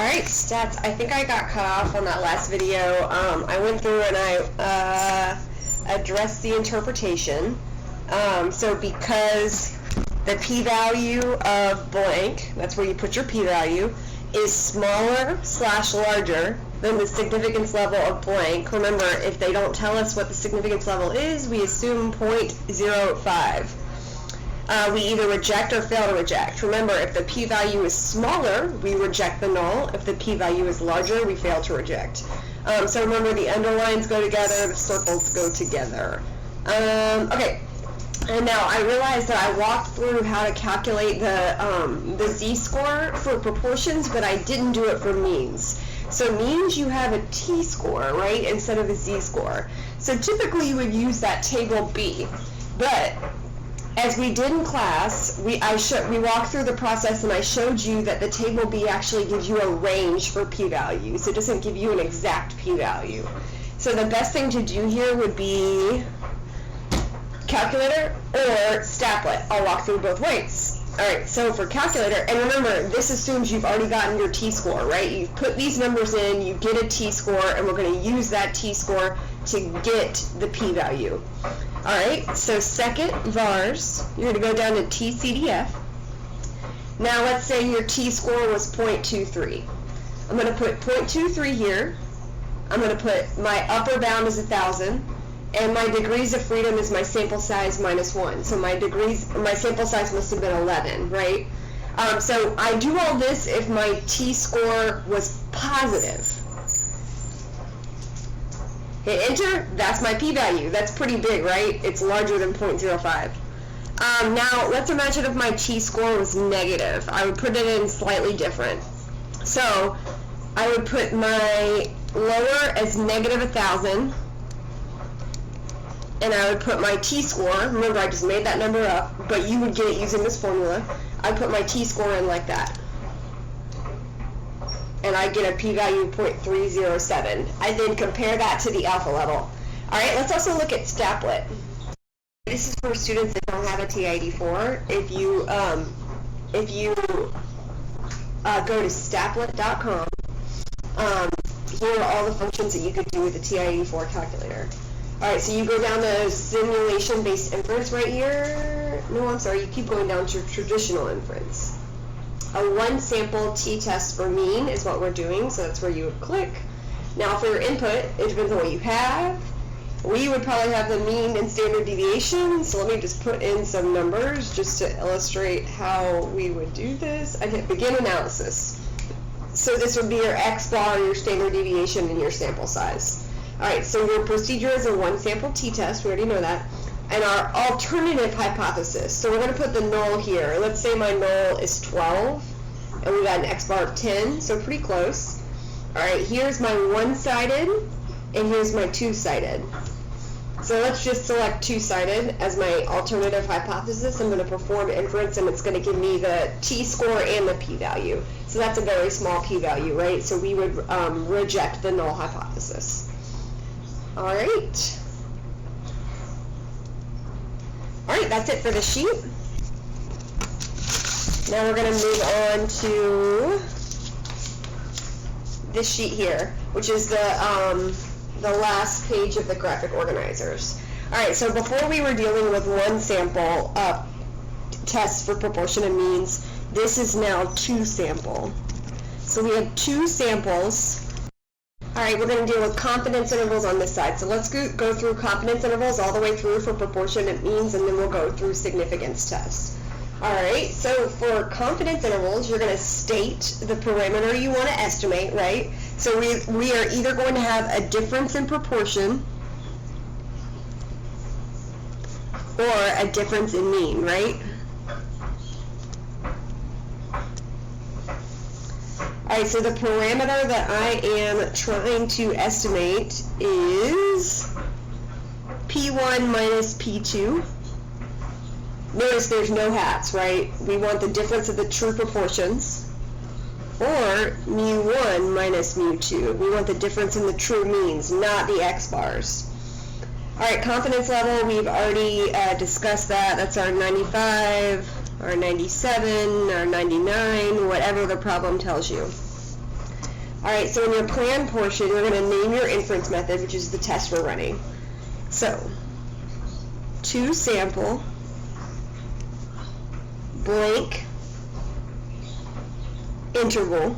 Alright, stats. I think I got cut off on that last video. I went through and I addressed the interpretation. So because the p-value of blank, that's where you put your p-value, is smaller / larger than the significance level of blank. Remember, if they don't tell us what the significance level is, we assume 0.05. We either reject or fail to reject. Remember, if the p-value is smaller, we reject the null. If the p-value is larger, we fail to reject. So remember, the underlines go together, the circles go together. Okay, and now I realized that I walked through how to calculate the z-score for proportions, but I didn't do it for means. So means, you have a t-score, right, instead of a z-score. So typically you would use that table B, but as we did in class, we walked through the process and I showed you that the table B actually gives you a range for p-values. It doesn't give you an exact p-value. So the best thing to do here would be calculator or Statlet. I'll walk through both ways. Alright, so for calculator, and remember, this assumes you've already gotten your t-score, right? You put these numbers in, you get a t-score, and we're going to use that t-score to get the p-value. Alright, so second vars, you're going to go down to TCDF. Now let's say your t-score was 0.23. I'm going to put 0.23 here. I'm going to put my upper bound is 1,000. And my degrees of freedom is my sample size minus 1. So my sample size must have been 11, right? So I do all this if my t-score was positive. Hit enter, that's my p-value. That's pretty big, right? It's larger than 0.05. Now, let's imagine if my t-score was negative. I would put it in slightly different. So I would put my lower as negative 1,000. And I would put my t-score, remember I just made that number up, but you would get it using this formula. I'd put my t-score in like that. And I get a p-value of 0.307. I then compare that to the alpha level. Alright, let's also look at Statlet. This is for students that don't have a TI-84. If you go to statlet.com, here are all the functions that you could do with the TI-84 calculator. Alright, so you go down to simulation-based inference right here. No, I'm sorry, you keep going down to traditional inference. A one-sample t-test for mean is what we're doing, so that's where you would click. Now for your input, it depends on what you have. We would probably have the mean and standard deviation, so let me just put in some numbers just to illustrate how we would do this. I'd hit begin analysis. So this would be your x-bar, your standard deviation, and your sample size. Alright, so your procedure is a one-sample t-test, we already know that, and our alternative hypothesis. So we're going to put the null here. Let's say my null is 12, and we got an x-bar of 10, so pretty close. Alright, here's my one-sided, and here's my two-sided. So let's just select two-sided as my alternative hypothesis. I'm going to perform inference, and it's going to give me the t-score and the p-value. So that's a very small p-value, right? So we would reject the null hypothesis. Alright, that's it for the sheet. Now we're going to move on to this sheet here, which is the last page of the graphic organizers. Alright, so before we were dealing with one sample test for proportion and means, this is now two sample. So we have two samples. Alright, we're going to deal with confidence intervals on this side. So let's go through confidence intervals all the way through for proportion and means, and then we'll go through significance tests. Alright, so for confidence intervals, you're going to state the parameter you want to estimate, right? So we are either going to have a difference in proportion or a difference in mean, right? Alright, so the parameter that I am trying to estimate is P1 minus P2. Notice there's no hats, right? We want the difference of the true proportions. Or mu1 minus mu2. We want the difference in the true means, not the x-bars. Alright, confidence level, we've already discussed that. That's our 95, our 97, our 99, whatever the problem tells you. Alright, so in your plan portion, you're going to name your inference method, which is the test we're running. So, to sample blank interval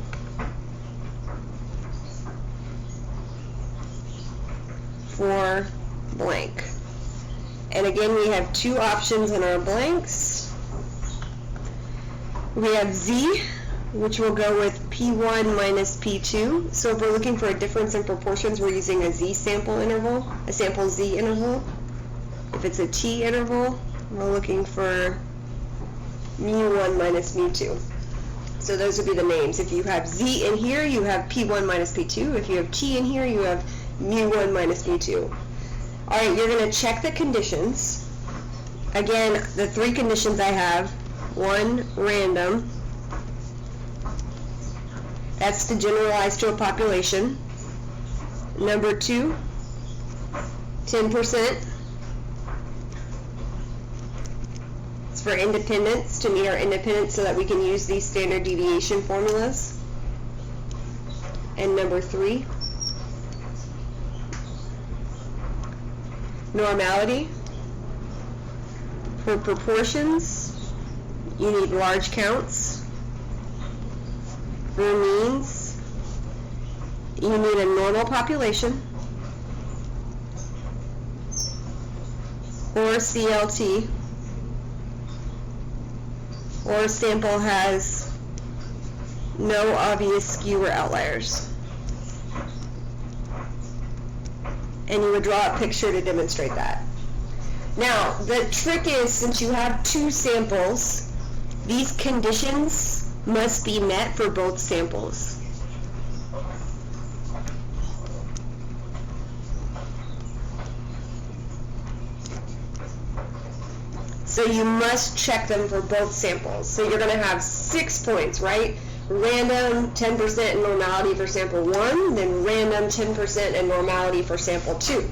for blank. And again, we have two options in our blanks. We have Z, which will go with P1 minus P2. So if we're looking for a difference in proportions, we're using a Z sample interval, a sample Z interval. If it's a T interval, we're looking for mu1 minus mu2. So those would be the names. If you have Z in here, you have P1 minus P2. If you have T in here, you have mu1 minus mu2. Alright, you're going to check the conditions. Again, the three conditions I have. 1, random. That's to generalize to a population. Number 2, 10%. It's for independence, to meet our independence so that we can use these standard deviation formulas. And number 3, normality. For proportions, you need large counts. For means, you need a normal population, or CLT, or sample has no obvious skew or outliers. And you would draw a picture to demonstrate that. Now, the trick is, since you have two samples, these conditions must be met for both samples. So you must check them for both samples. So you're going to have 6 points, right? Random 10% and normality for sample 1, then random 10% and normality for sample 2.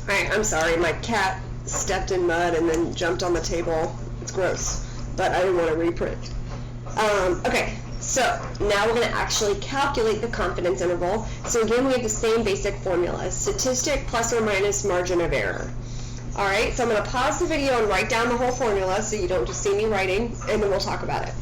Alright, I'm sorry, my cat stepped in mud and then jumped on the table. It's gross, but I didn't want to reprint. Okay, so now we're going to actually calculate the confidence interval. So again, we have the same basic formula, statistic plus or minus margin of error. Alright, so I'm going to pause the video and write down the whole formula so you don't just see me writing, and then we'll talk about it.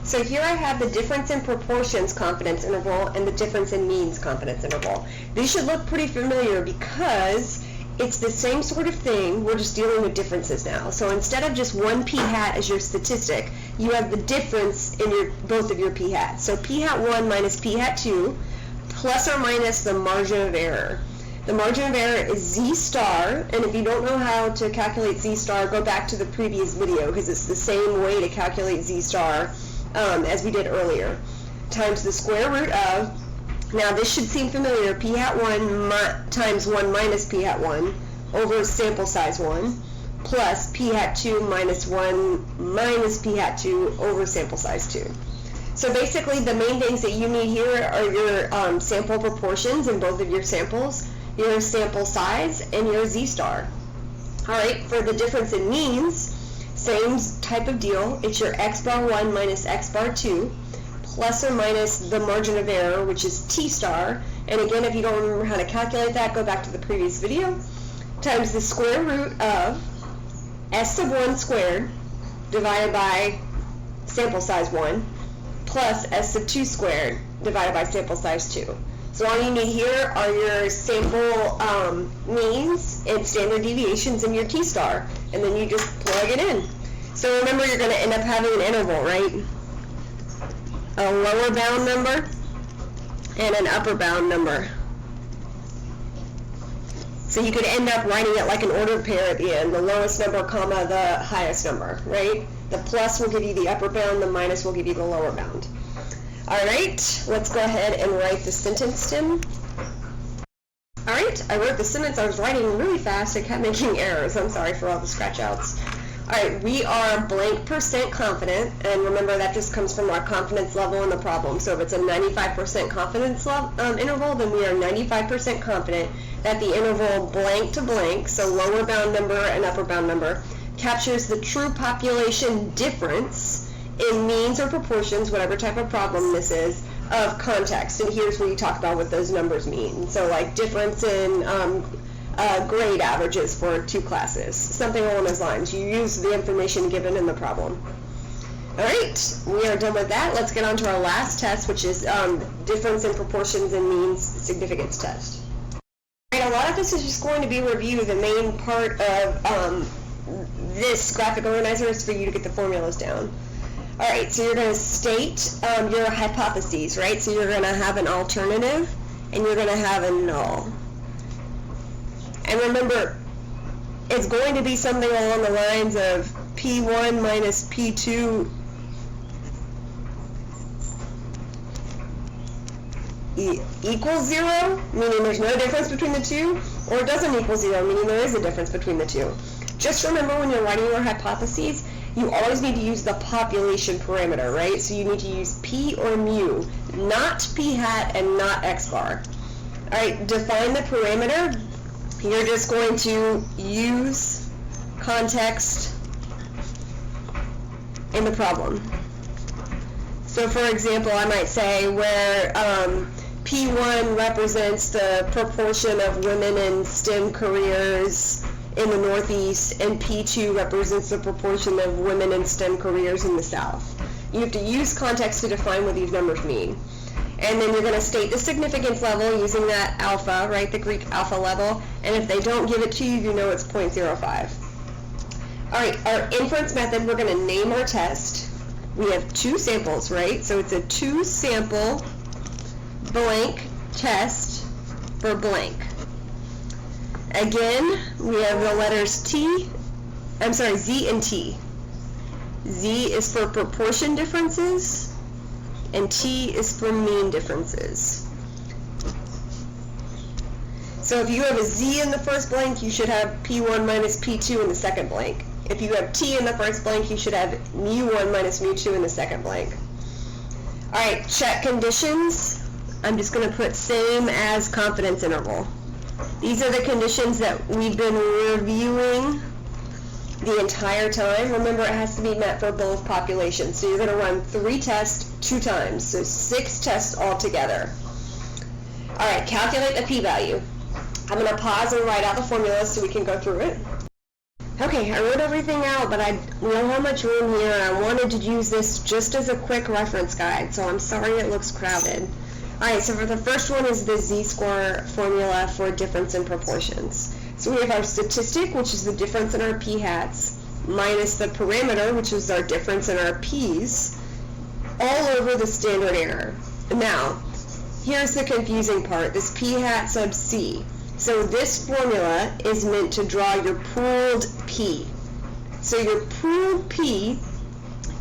So here I have the difference in proportions confidence interval and the difference in means confidence interval. These should look pretty familiar because it's the same sort of thing, we're just dealing with differences now. So instead of just one p-hat as your statistic, you have the difference in both of your p-hats. So p-hat 1 minus p-hat 2 plus or minus the margin of error. The margin of error is Z star, and if you don't know how to calculate Z star, go back to the previous video because it's the same way to calculate Z star as we did earlier, times the square root of, now this should seem familiar, p-hat 1 times 1 minus p-hat 1 over sample size 1 plus p-hat 2 minus 1 minus p-hat 2 over sample size 2. So basically the main things that you need here are your sample proportions in both of your samples, your sample size, and your Z star. Alright, for the difference in means, same type of deal. It's your x bar 1 minus x bar 2 plus or minus the margin of error, which is T star. And again, if you don't remember how to calculate that, go back to the previous video, times the square root of s sub 1 squared divided by sample size 1 plus s sub 2 squared divided by sample size 2. So all you need here are your sample means and standard deviations in your T star, and then you just plug it in. So remember, you're going to end up having an interval, right? A lower bound number and an upper bound number. So you could end up writing it like an ordered pair at the end, the lowest number, comma, the highest number, right? The plus will give you the upper bound, the minus will give you the lower bound. Alright, let's go ahead and write the sentence stem. Alright, I wrote the sentence. I was writing really fast. I kept making errors. I'm sorry for all the scratch outs. Alright, we are blank % confident, and remember that just comes from our confidence level in the problem. So if it's a 95% confidence interval, then we are 95% confident that the interval blank to blank, so lower bound number and upper bound number, captures the true population difference in means or proportions, whatever type of problem this is, of context. And here's where you talk about what those numbers mean. So like difference in grade averages for two classes, something along those lines. You use the information given in the problem. All right, we are done with that. Let's get on to our last test, which is difference in proportions and means significance test. All right, a lot of this is just going to be review. The main part of this graphic organizer is for you to get the formulas down. All right, so you're going to state your hypotheses, right? So you're going to have an alternative, and you're going to have a null. And remember, it's going to be something along the lines of P1 minus P2 equals 0, meaning there's no difference between the two, or it doesn't equal 0, meaning there is a difference between the two. Just remember, when you're writing your hypotheses, you always need to use the population parameter, right? So you need to use P or mu, not P hat and not X bar. All right, define the parameter. You're just going to use context in the problem. So for example, I might say where P1 represents the proportion of women in STEM careers in the Northeast, and P2 represents the proportion of women in STEM careers in the South. You have to use context to define what these numbers mean. And then you're going to state the significance level using that alpha, right, the Greek alpha level, and if they don't give it to you, you know it's 0.05. All right, our inference method, we're going to name our test. We have two samples, right? So it's a two-sample blank test for blank. Again, we have the letters Z and T. Z is for proportion differences, and T is for mean differences. So if you have a Z in the first blank, you should have P1 minus P2 in the second blank. If you have T in the first blank, you should have mu1 minus mu2 in the second blank. All right, check conditions. I'm just going to put same as confidence interval. These are the conditions that we've been reviewing the entire time. Remember, it has to be met for both populations. So you're going to run 3 tests 2 times, so 6 tests altogether. All right, calculate the p-value. I'm going to pause and write out the formula so we can go through it. Okay, I wrote everything out, but I don't have much room here. I wanted to use this just as a quick reference guide, so I'm sorry it looks crowded. Alright, so for the first one is the z-score formula for difference in proportions. So we have our statistic, which is the difference in our p-hats, minus the parameter, which is our difference in our p's, all over the standard error. Now, here's the confusing part, this p-hat sub c. So this formula is meant to draw your pooled p. So your pooled p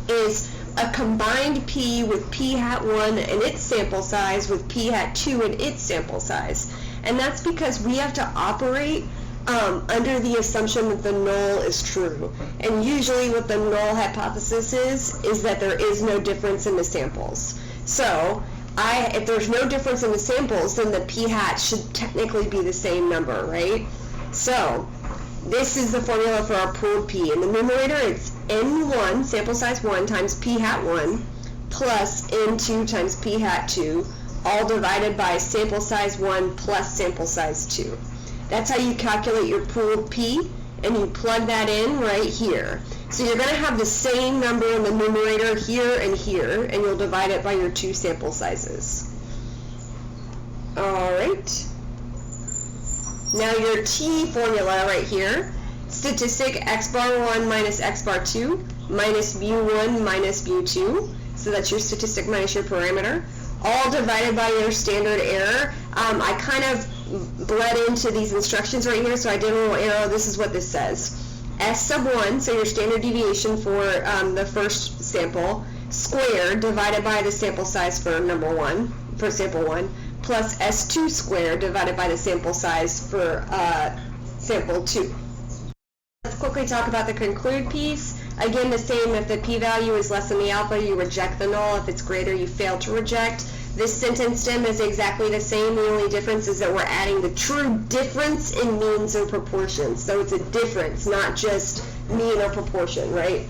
is a combined p with p hat 1 and its sample size with p hat 2 and its sample size. And that's because we have to operate under the assumption that the null is true. And usually what the null hypothesis is that there is no difference in the samples. So if there's no difference in the samples, then the p hat should technically be the same number, right? So this is the formula for our pooled p. In the numerator, it's n1, sample size 1, times p hat 1, plus n2 times p hat 2, all divided by sample size 1 plus sample size 2. That's how you calculate your pooled p, and you plug that in right here. So you're going to have the same number in the numerator here, and you'll divide it by your 2 sample sizes. All right. Now your T formula right here, statistic x bar 1 minus x bar 2 minus mu1 minus mu2, so that's your statistic minus your parameter, all divided by your standard error. I kind of bled into these instructions right here, so I did a little arrow. This is what this says. S sub 1, so your standard deviation for the first sample, squared divided by the sample size for for sample 1, plus S2 squared divided by the sample size for sample 2. Let's quickly talk about the conclude piece. Again, the same. If the p-value is less than the alpha, you reject the null. If it's greater, you fail to reject. This sentence stem is exactly the same. The only difference is that we're adding the true difference in means or proportions. So it's a difference, not just mean or proportion, right?